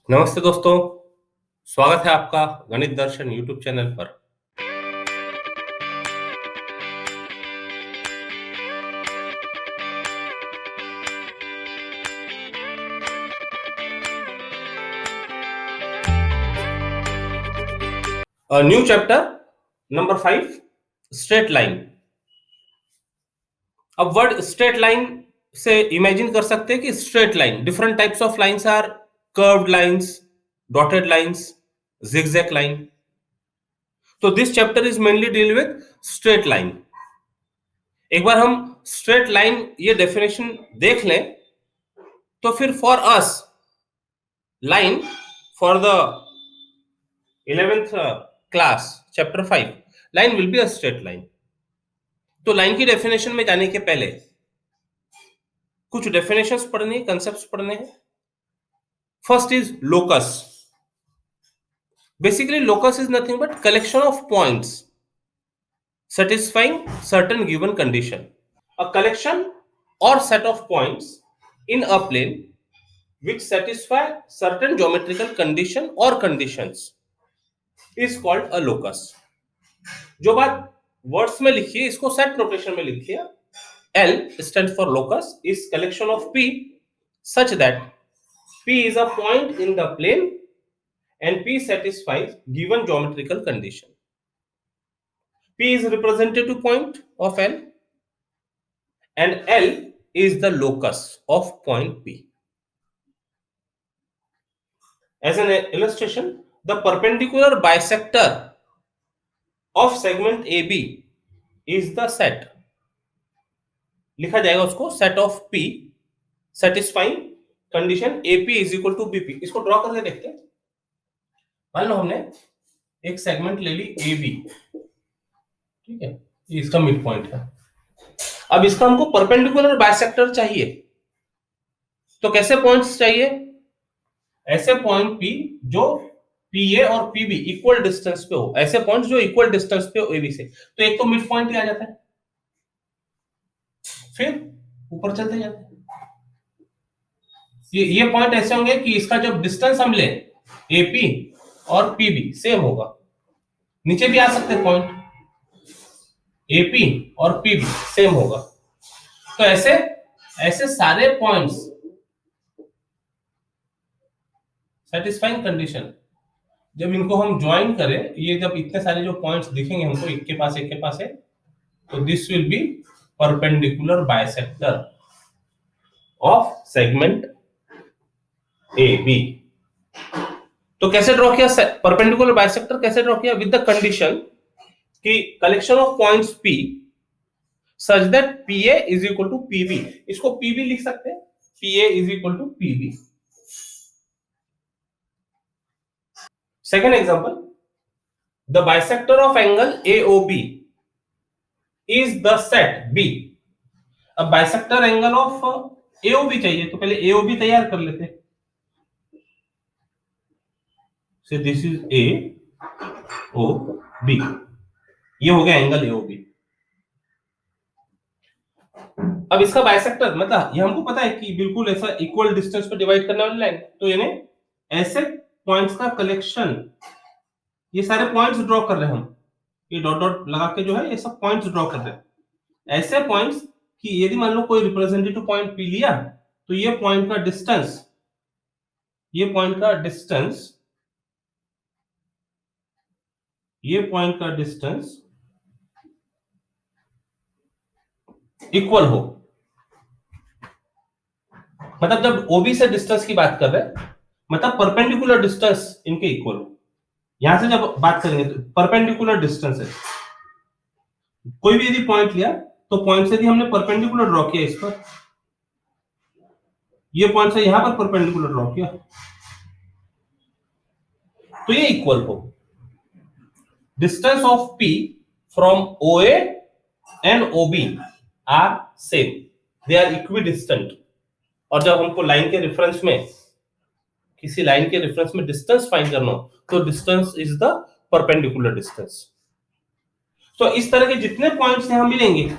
नमस्ते दोस्तों, स्वागत है आपका गणित दर्शन यूट्यूब चैनल पर। New chapter number 5, straight line. अब वर्ड स्ट्रेट लाइन से इमेजिन कर सकते हैं कि straight line, different types of lines or curved lines, dotted lines, zigzag line. तो this chapter is mainly deal with straight line. एक बार हम स्ट्रेट लाइन ये डेफिनेशन देख लें तो फिर for us line, for the 11th class chapter 5, line will be a straight line. तो लाइन की डेफिनेशन में जाने के पहले कुछ डेफिनेशंस पढ़ने, कंसेप्ट्स पढ़ने हैं। First is locus. Basically locus is nothing but collection of points satisfying certain given condition. A collection or set of points in a plane which satisfy certain geometrical condition or conditions is called a locus. जो बात words में लिखिए इसको set notation में लिखिए। L stands for locus is collection of P such that P is a point in the plane and P satisfies given geometrical condition. P is representative point of L and L is the locus of point P. As an illustration, the perpendicular bisector of segment AB is the set. लिखा जाएगा उसको set of P satisfying condition AP is equal to BP. इसको draw करके देखते हैं। मान लो हमने एक सेगमेंट ले ली AB, ठीक है, ये इसका मिड पॉइंट है। अब इसका हमको परपेंडिकुलर बाइसेक्टर चाहिए, तो कैसे पॉइंट्स चाहिए? ऐसे पॉइंट P जो PA और PB इक्वल डिस्टेंस पे हो, ऐसे पॉइंट्स जो इक्वल डिस्टेंस पे हो AB से। तो एक तो मिड पॉइंट ही आ जाता है, फिर ऊपर चलते जाते हैं। ये पॉइंट ऐसे होंगे कि इसका जब डिस्टेंस हम ले AP और PB सेम होगा। नीचे भी आ सकते हैं पॉइंट, AP और PB सेम होगा। तो ऐसे सारे पॉइंट्स सेटिस्फाइंग कंडीशन, जब इनको हम ज्वाइन करें, ये जब इतने सारे जो पॉइंट्स दिखेंगे हमको एक के पास है, तो this will be perpendicular bisector of segment AB। तो कैसे ड्रॉ किया परपेंडिकुलर बाइसेक्टर? कैसे ड्रॉ किया? विद द कंडीशन कि collection of points P such that PA is equal to PB। इसको PB लिख सकते हैं, PA is equal to PB। Second example, the bisector of angle AOB is the set B। अब bisector angle of AOB चाहिए, तो पहले AOB तैयार कर लेते हैं। So this is AOB, ये हो गया एंगल AOB। अब इसका बाइसेक्टर मतलब ये हमको पता है कि बिल्कुल ऐसा इक्वल डिस्टेंस पे डिवाइड करने वाली लाइन, तो यानी ऐसे पॉइंट्स का कलेक्शन, ये सारे पॉइंट्स ड्रॉ कर रहे हैं हम, ये डॉट डॉट लगा के जो है ये सब पॉइंट्स ड्रॉ कर रहे हैं। ऐसे पॉइंट्स कि यदि मान लो कोई रिप्रेजेंटेटिव पॉइंट P लिया, तो ये पॉइंट का डिस्टेंस इक्वल हो। मतलब जब OB से डिस्टेंस की बात कर रहे हैं, मतलब परपेंडिकुलर डिस्टेंस इनके इक्वल हो। यहां से जब बात करेंगे तो परपेंडिकुलर डिस्टेंस है, कोई भी यदि पॉइंट लिया तो पॉइंट से यदि हमने परपेंडिकुलर ड्रॉ किया इस पर, ये पॉइंट से यहां पर परपेंडिकुलर ड्रॉ किया, तो ये इक्वल हो। Distance of P from OA and OB are same, they are equidistant. और जब हमको लाइन के रेफरेंस में, किसी लाइन के रेफरेंस में डिस्टेंस फाइंड करना हो, तो distance is the perpendicular distance. तो इस तरह के जितने पॉइंट्स यहां मिलेंगे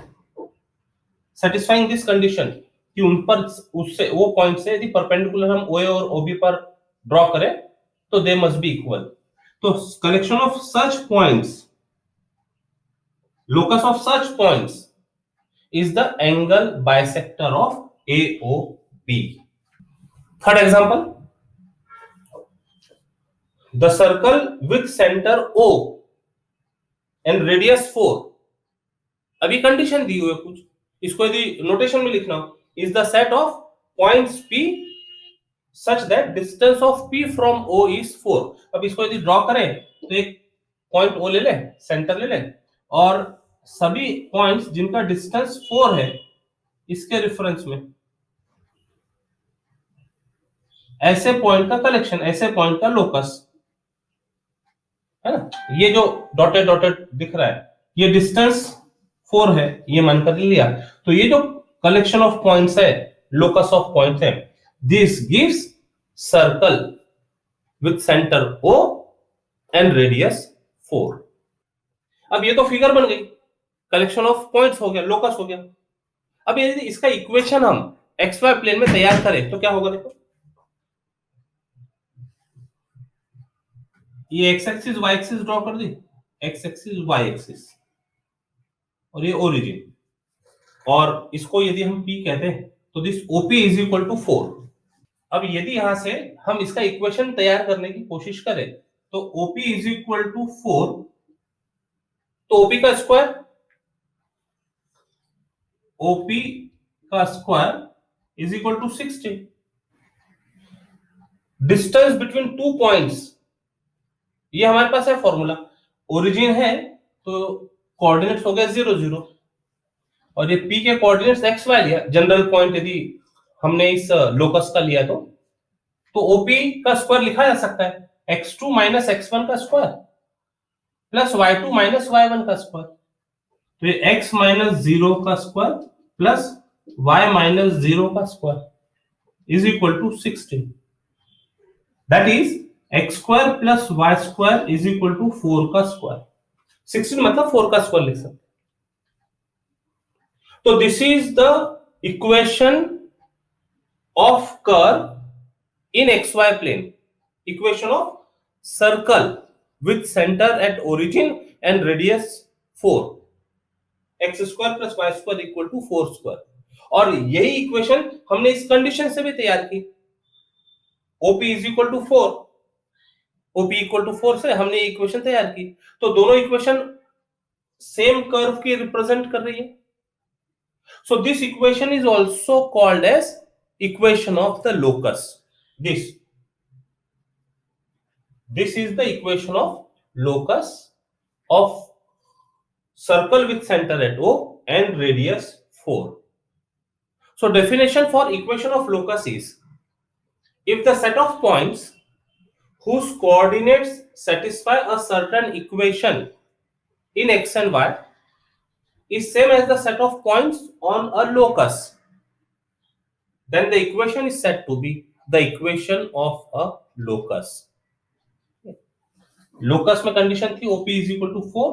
सेटिस्फाइंग दिस कंडीशन कि उन पर उससे वो पॉइंट से यदि परपेंडिकुलर हम OA और OB पर ड्रॉ करें तो दे मस्ट बी इक्वल। तो collection of such points, locus of such points is the angle bisector of AOB. Third example, the circle with center O and radius 4, अभी condition दी हुई है कुछ, इसको यदि नोटेशन में लिखना is the set of points P such that distance of P from O is 4। अब इसको यदि ड्रॉ करें तो एक पॉइंट O ले लें, सेंटर ले लें, और सभी पॉइंट्स जिनका डिस्टेंस 4 है इसके रेफरेंस में ऐसे पॉइंट का कलेक्शन, ऐसे पॉइंट का लोकस है ना। ये जो डॉटेड डॉटेड दिख रहा है ये डिस्टेंस 4 है, ये मानकर लिया। तो ये जो कलेक्शन ऑफ पॉइंट्स है, लोकस ऑफ पॉइंट्स है, this gives circle with centre O and radius 4। अब ये तो फिगर बन गई, कलेक्शन ऑफ पॉइंट्स हो गया, लोकस हो गया। अब यदि इसका इक्वेशन हम एक्स वाई प्लेन में तैयार करें तो क्या होगा, देखो ये x axis y axis draw कर दी, एक्स एक्सिस वाई एक्सिस, और ये ओरिजिन, और इसको यदि हम P कहते हैं तो this OP is equal to 4। अब यदि यहां से हम इसका इक्वेशन तैयार करने की कोशिश करें तो OP इज इक्वल टू 4, तो OP का स्क्वायर, OP का square is equal to 60। Distance between two points, ये हमारे पास है फॉर्मूला, ओरिजिन है तो कोऑर्डिनेट्स हो गया 0 0, और ये P के कोऑर्डिनेट्स एक्स वाई लिया, जनरल पॉइंट यदि हमने इस लोकस का लिया तो OP का स्क्वायर लिखा जा सकता है x2 माइनस x1 का square plus y2 minus y1 का स्क्वायर। तो ये x माइनस 0 का स्क्वायर प्लस y माइनस 0 का square is equal to 60। That is x square plus y square is equal to 4 का स्क्वायर। 16 मतलब 4 का स्क्वायर लिख सकते। तो this is the equation of curve in xy plane, equation of circle with center at origin and radius 4, x square plus y square equal to 4 square। और यही equation हमने इस कंडीशन से भी तैयार की, OP is equal to 4, OP equal to 4 से हमने इक्वेशन तैयार की। तो दोनों इक्वेशन सेम कर्व की रिप्रेजेंट कर रही है। So this equation is also called as equation of the locus. This is the equation of locus of circle with center at O and radius 4. So definition for equation of locus is, if the set of points whose coordinates satisfy a certain equation in x and y is same as the set of points on a locus, then the equation is said to be the equation of a locus। Locus में condition थी OP is equal to 4,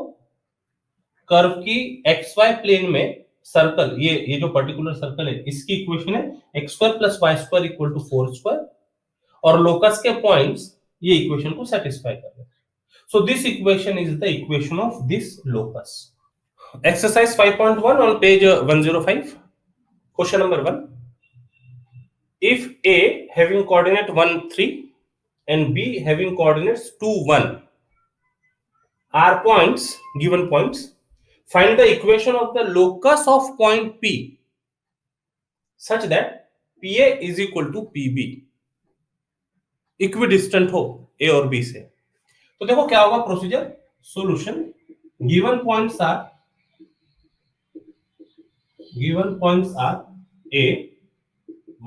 curve की x y plane में circle, ये जो particular circle है इसकी equation है x square plus y square equal to 4 square, और लोकस के पॉइंट्स ये इक्वेशन को सेटिस्फाई कर रहे हैं। So this equation is the equation of this locus. Exercise 5.1 on page 105, question number 1, if A having coordinate 1 3 and B having coordinates 2 1 are points, given points, find the equation of the locus of point P such that PA is equal to PB, equidistant हो A और B से। तो देखो क्या होगा procedure, solution, given points are A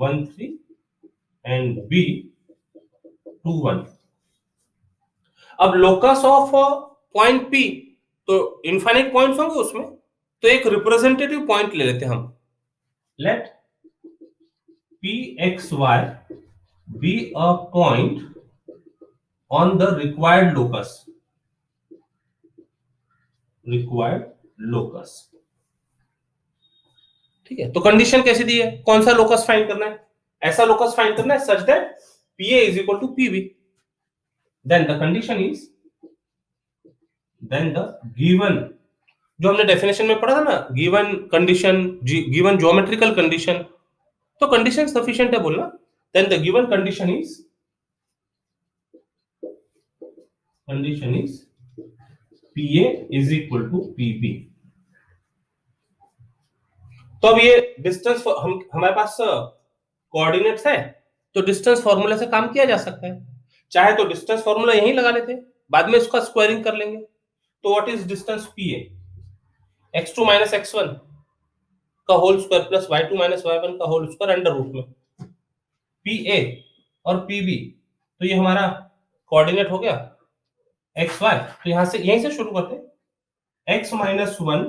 1 3 and B 2 1। अब locus of point P, तो infinite points होंगे उसमें, तो एक रिप्रेजेंटेटिव पॉइंट ले लेते हैं हम, late PXY be a point on the required locus। ठीक है, तो कंडीशन कैसी दी है, कौन सा लोकस फाइंड करना है, ऐसा लोकस फाइंड करना है such that PA is equal to PB. Then the condition is, then the given, जो हमने डेफिनेशन में पढ़ा था ना, given condition, given geometrical condition, तो कंडीशन सफिशिएंट है बोलना. Then the given condition is PA is equal to PB. तो अब ये डिस्टेंस हमारे पास कोऑर्डिनेट्स है, तो डिस्टेंस फॉर्मूला से काम किया जा सकता है. चाहे तो डिस्टेंस फॉर्मूला यहीं लगा लेते, बाद में इसका स्क्वायरिंग कर लेंगे. तो what is distance PA? x2 minus x1 का whole square plus y2 minus y1 का होल स्क्वायर अंडर रूट में. PA और PB, तो ये हमारा कोऑर्डिनेट हो गया xy. तो यहां से यहीं से शुरू करते हैं. x माइनस 1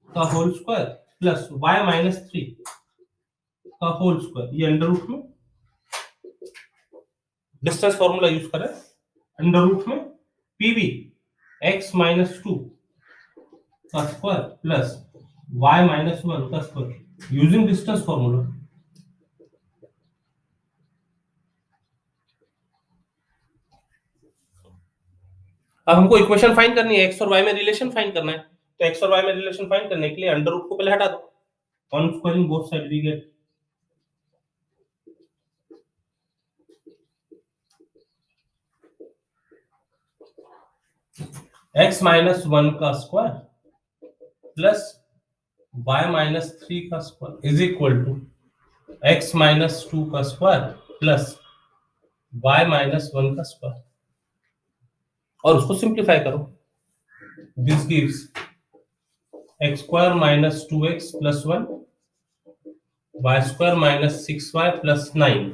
का whole square plus y minus 3 का होल स्क्वायर, ये अंडर रूट में डिस्टेंस फॉर्मूला यूज करें. अंडर रूट में PB x माइनस 2 का स्क्वायर प्लस y माइनस 1 का स्क्वायर यूजिंग डिस्टेंस फॉर्मूला. अब हमको इक्वेशन फाइंड करनी है, x और y में रिलेशन फाइंड करना है. तो x और y में रिलेशन फाइंड करने के लिए अंडर रूट को पहले हटा दो. On squaring both side we get x minus 1 का स्क्वायर प्लस y माइनस 3 का square is equal to x minus 2 का स्क्वायर प्लस y माइनस 1 का स्क्वायर. और उसको सिंप्लीफाई करो. This gives x square minus 2x plus 1 y square minus 6y plus 9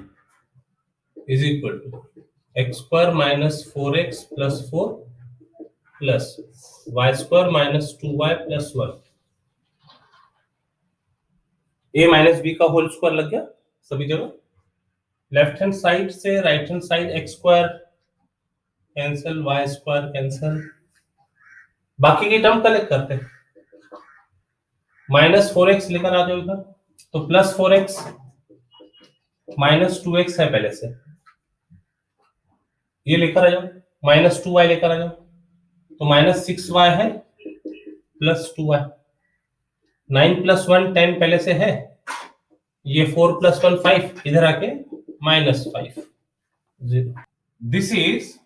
is equal to x square minus 4x plus 4 plus y square minus 2y plus 1. a minus b का whole square लग गया सभी जगह. Left hand side से right hand side x square cancel, y square cancel, बाकी की term collect करते हैं. माइनस 4x लेकर आ जाओ इधर, तो प्लस 4x माइनस 2x है पहले से, ये लेकर आ जाओ. माइनस 2y लेकर आ जाओ, तो माइनस 6y है प्लस 2y. 9 प्लस 1 10 पहले से है, ये 4 प्लस 1 5, इधर आके minus 5 0. This is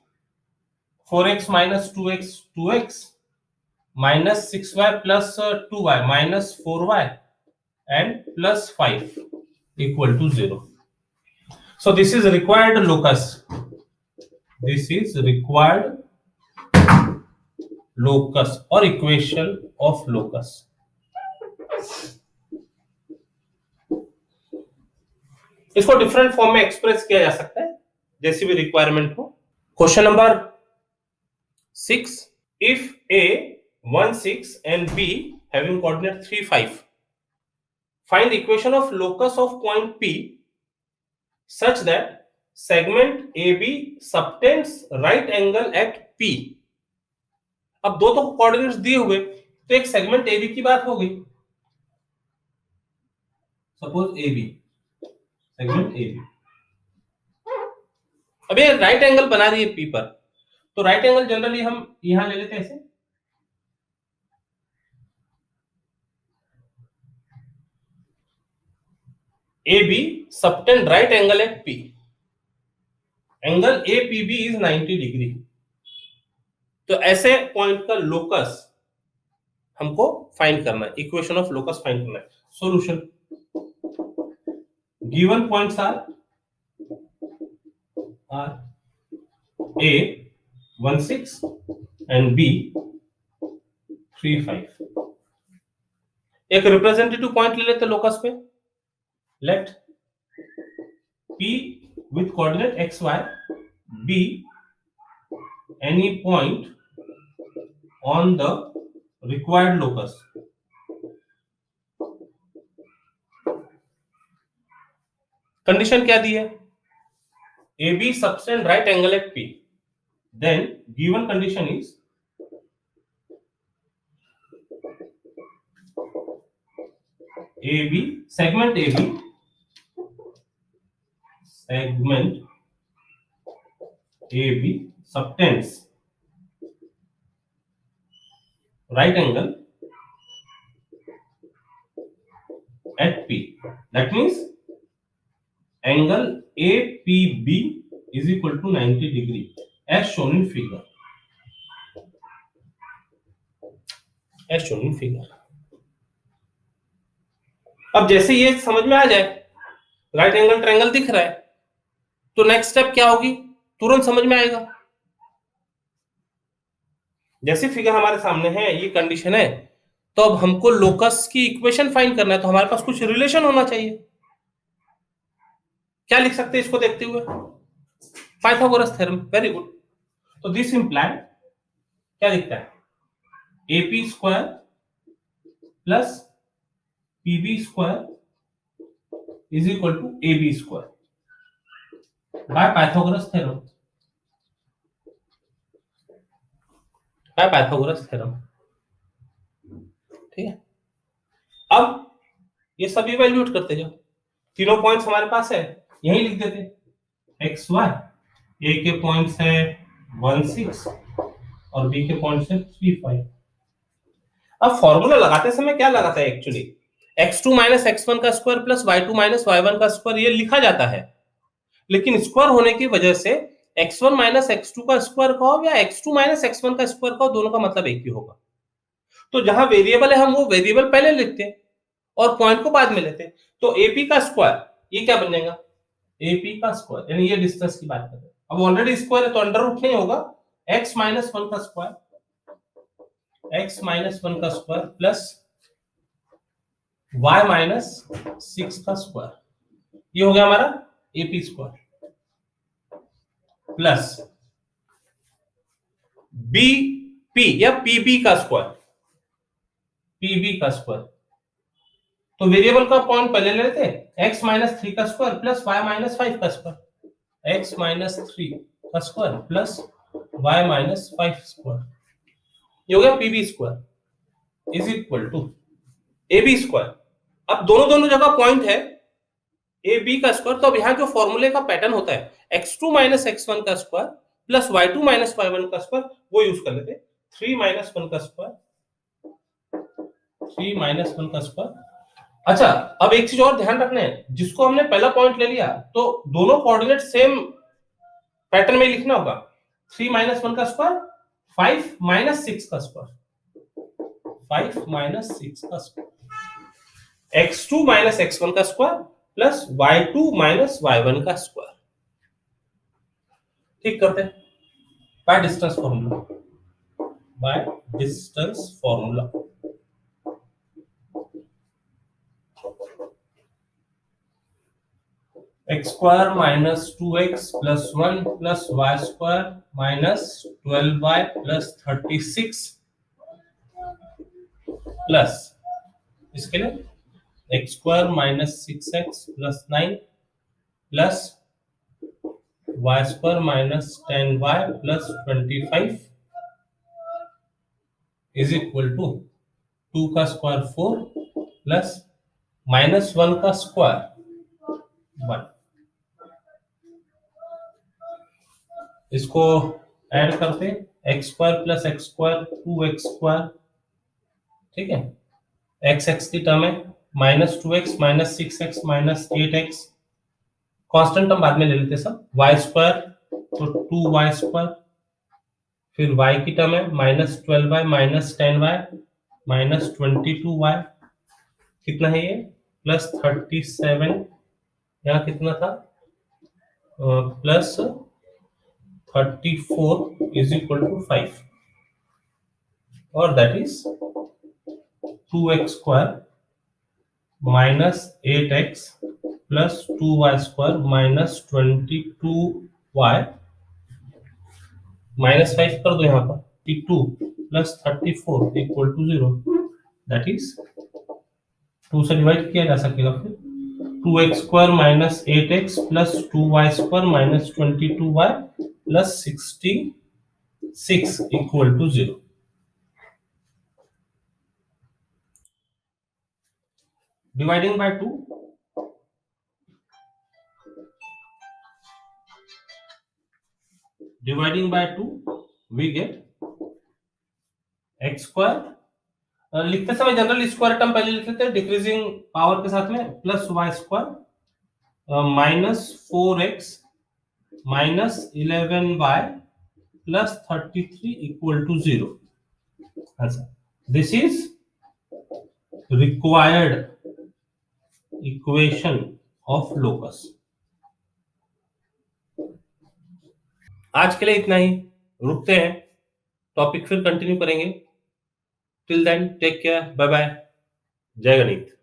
4x minus 2x 2x minus 6y plus 2y minus 4y and plus 5 equal to 0. So this is required locus. This is required locus or equation of locus. इसको different form में express किया जा सकता है जैसी भी requirement हो. Question number 6. If A 1 6 and B having coordinate 3 5, find the equation of locus of point P such that segment AB subtends right angle at P. अब दो तो कोऑर्डिनेट्स दिए हुए, तो एक सेगमेंट AB की बात हो गई. Suppose AB, segment AB. अब ये राइट एंगल बना रही है P पर, तो राइट एंगल जनरली हम यहां ले लेते हैं ऐसे. AB subtend right angle at P. Angle APB is 90 degree. तो ऐसे पॉइंट का लोकस हमको फाइंड करना है. इक्वेशन ऑफ लोकस फाइंड करना है. Solution, given points are A 1 6 and B 3 5. एक रिप्रेजेंटेटिव पॉइंट ले लेते लोकस पे. Let P with coordinate xy be any point on the required locus. Condition क्या दी है? AB subtend right angle at P. Then given condition is AB segment AB segment AB subtends right angle at P. That means angle APB is equal to 90 degree as shown in figure. As shown in figure. अब जैसे ये समझ में आ जाए, right angle triangle दिख रहा है, तो नेक्स्ट स्टेप क्या होगी, तुरंत समझ में आएगा। जैसे फिगर हमारे सामने है, ये कंडीशन है, तो अब हमको लोकस की इक्वेशन फाइंड करना है, तो हमारे पास कुछ रिलेशन होना चाहिए। क्या लिख सकते हैं इसको देखते हुए, पाइथागोरस थ्योरम। Very good. तो दिस इंप्लाई क्या दिखता है, AP square plus PB square is equal to AB square by Pythagoras theorem. By Pythagoras theorem. ठीक है, अब ये सब इवैल्यूएट करते जाओ। तीनों पॉइंट्स हमारे पास है, यही लिख देते। एक्स वाई, ए के पॉइंट्स है 1 6 और बी के पॉइंट्स है 3 5। अब फॉर्मूला लगाते समय क्या लगाता है एक्चुअली, x2 माइनस x1 का square plus y2 minus y1 का स्क्वायर, ये लिखा जाता है, लेकिन स्क्वायर होने की वजह से x1 माइनस x2 का स्क्वायर कहो या x2 माइनस x1 का स्क्वायर कहो, दोनों का मतलब एक ही होगा। तो जहां वेरिएबल है हम वो वेरिएबल पहले लिखते हैं और पॉइंट को बाद में लेते हैं। तो एपी का स्क्वायर ये क्या बन जाएगा, एपी का स्क्वायर, यानी ये डिस्टेंस की बात कर रहे हैं। अब ऑलरेडी स्क्वायर है तो अंडर रूट नहीं होगा, x माइनस 1 का स्क्वायर, x माइनस 1 का स्क्वायर प्लस y माइनस 6 का स्क्वायर, ये हो गया हमारा एपी स्क्वायर, प्लस बीपी या पीबी का स्क्वायर, पीबी का स्क्वायर। तो वेरिएबल का पॉइंट पहले ले लेते हैं, x माइनस 3 का स्क्वायर प्लस y माइनस 5 का स्क्वायर, x माइनस 3 का square plus y minus 5 square, ये हो गया PB square is equal to AB square. अब दोनों दोनों जगह पॉइंट है ए बी का स्क्वायर, तो अब यहाँ जो फॉर्मूले का पैटर्न होता है x2 माइनस x1 का square plus y2 minus y1 का स्क्वायर, वो यूज कर लेते। 3 माइनस 1 का स्क्वायर, 3 माइनस 1 का स्क्वायर। अच्छा, अब एक चीज और ध्यान रखना है, जिसको हमने पहला पॉइंट ले लिया तो दोनों कोऑर्डिनेट सेम पैटर्न में लिखना होगा। 3 माइनस 1 का स्क्वायर, 5 माइनस 6 का स्क्वायर, 5 माइनस 6 का स्क्वायर, x2 माइनस x1 का square plus y2 minus y1 का स्क्वायर। ठीक करते हैं by distance formula, by distance formula. x square minus 2x plus 1 plus y square minus 12y plus 36 plus इसके लिए x square minus 6x plus 9 plus y square minus 10y plus 25 is equal to 2 का square 4 plus minus 1 का square 1। इसको add करते, x square plus x square 2x square, ठीक है, x x की term है minus 2x minus 6x minus 8x, constant term बाद में ले लेते सब, y स्क्वायर तो 2y स्क्वायर, फिर y की टर्म है minus 12y minus 10y minus 22y, कितना है ये प्लस 37, यहाँ कितना था प्लस 34 is equal to 5 और that is 2x square minus 8x plus 2y square minus 22y minus 5 कर दो यहाँ पर 2 plus 34 equal to 0, that is 2 से डिवाइड किया जा सकेगा, फिर 2x square minus 8x plus 2y square minus 22y plus 66 equal to 0। Dividing by 2, dividing by 2 we get x square. लिखते समय जनरल स्क्वायर टर्म पहले लिख लेते हैं डिक्रीजिंग पावर के साथ में, plus y square minus 4x minus 11y plus 33 equal to 0। Answer this is required equation of locus. आज के लिए इतना ही, रुकते हैं, टॉपिक फिर कंटिन्यू करेंगे। Till then take care, bye bye, जय गणित।